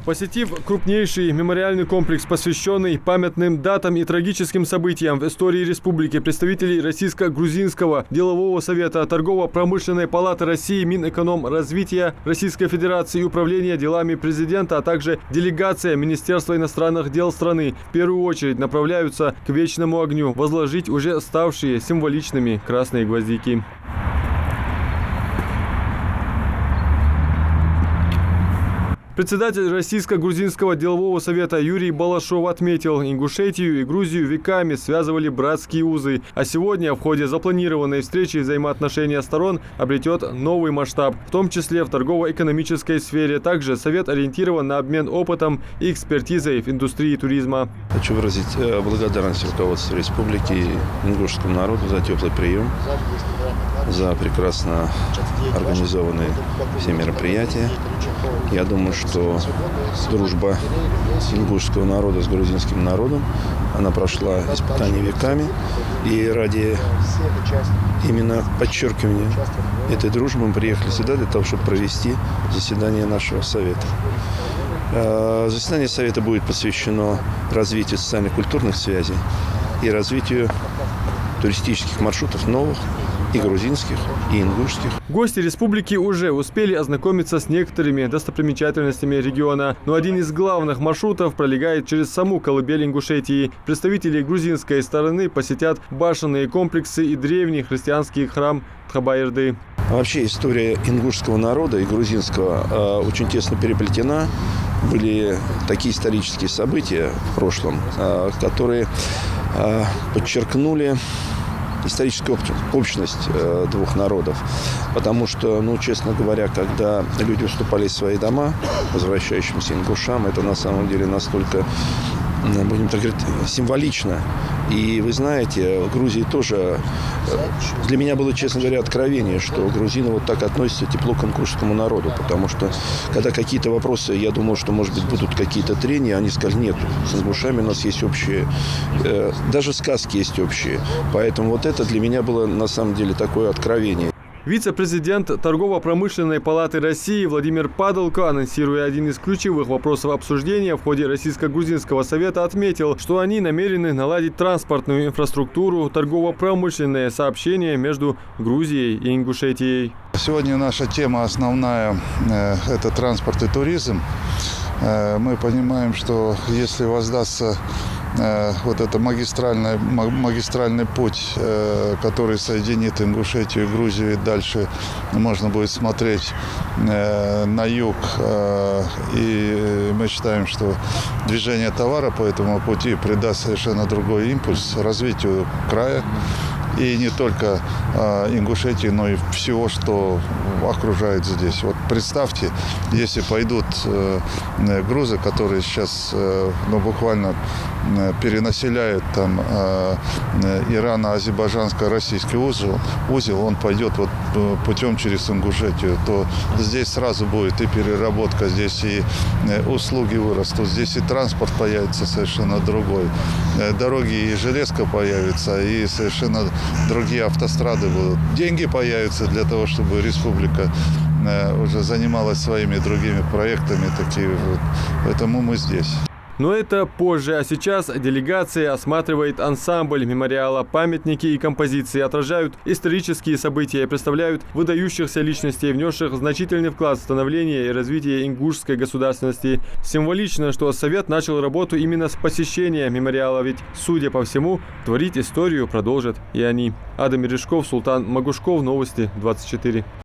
Посетив крупнейший мемориальный комплекс, посвященный памятным датам и трагическим событиям в истории республики, представителей Российско-Грузинского делового совета, Торгово-промышленной палаты России, Минэкономразвития Российской Федерации и Управления делами президента, а также делегация Министерства иностранных дел страны в первую очередь направляются к вечному огню возложить уже ставшие символичными красные гвоздики. Председатель Российско-грузинского делового совета Юрий Балашов отметил, Ингушетию и Грузию веками связывали братские узы. А сегодня в ходе запланированной встречи взаимоотношения сторон обретет новый масштаб, в том числе в торгово-экономической сфере. Также совет ориентирован на обмен опытом и экспертизой в индустрии туризма. Хочу выразить благодарность руководству республики и ингушскому народу за теплый прием, за прекрасно организованные все мероприятия. Я думаю, что дружба ингушского народа с грузинским народом, она прошла испытания веками. И ради именно подчеркивания этой дружбы мы приехали сюда для того, чтобы провести заседание нашего совета. Заседание совета будет посвящено развитию социально-культурных связей и развитию туристических маршрутов новых, и грузинских, и ингушских. Гости республики уже успели ознакомиться с некоторыми достопримечательностями региона, но один из главных маршрутов пролегает через саму колыбель Ингушетии. Представители грузинской стороны посетят башенные комплексы и древний христианский храм Тхабаирды. Вообще история ингушского народа и грузинского очень тесно переплетена. Были такие исторические события в прошлом, которые подчеркнули историческую общность двух народов. Потому что, честно говоря, когда люди вступали в свои дома, возвращающимся ингушам, это на самом деле настолько, будем так говорить, символично. И вы знаете, в Грузии тоже для меня было, честно говоря, откровение, что грузины вот так относятся тепло к ингушскому народу. Потому что, когда какие-то вопросы, я думал, что, может быть, будут какие-то трения, они сказали, нет, с ингушами у нас есть общие, даже сказки есть общие. Поэтому вот это для меня было, на самом деле, такое откровение. Вице-президент Торгово-промышленной палаты России Владимир Падалко, анонсируя один из ключевых вопросов обсуждения в ходе Российско-грузинского совета, отметил, что они намерены наладить транспортную инфраструктуру, торгово-промышленные сообщения между Грузией и Ингушетией. Сегодня наша тема основная – это транспорт и туризм. Мы понимаем, что если воздастся вот это магистральный путь, который соединит Ингушетию и Грузию, и дальше можно будет смотреть на юг. И мы считаем, что движение товара по этому пути придаст совершенно другой импульс развитию края. И не только Ингушетии, но и всего, что окружает здесь. Вот представьте, если пойдут грузы, которые сейчас буквально перенаселяют там ирано-азербайджанско-российский узел, он пойдет вот путем через Ингушетию, то здесь сразу будет и переработка, здесь и услуги вырастут, здесь и транспорт появится совершенно другой, дороги и железка появится, и совершенно другие автострады будут. Деньги появятся для того, чтобы республика уже занималась своими другими проектами. Поэтому мы здесь. Но это позже, а сейчас делегация осматривает ансамбль мемориала. Памятники и композиции отражают исторические события и представляют выдающихся личностей, внесших значительный вклад в становление и развитие ингушской государственности. Символично, что Совет начал работу именно с посещения мемориала, ведь, судя по всему, творить историю продолжат и они. Адам Мережков, Султан Магушков, Новости 24.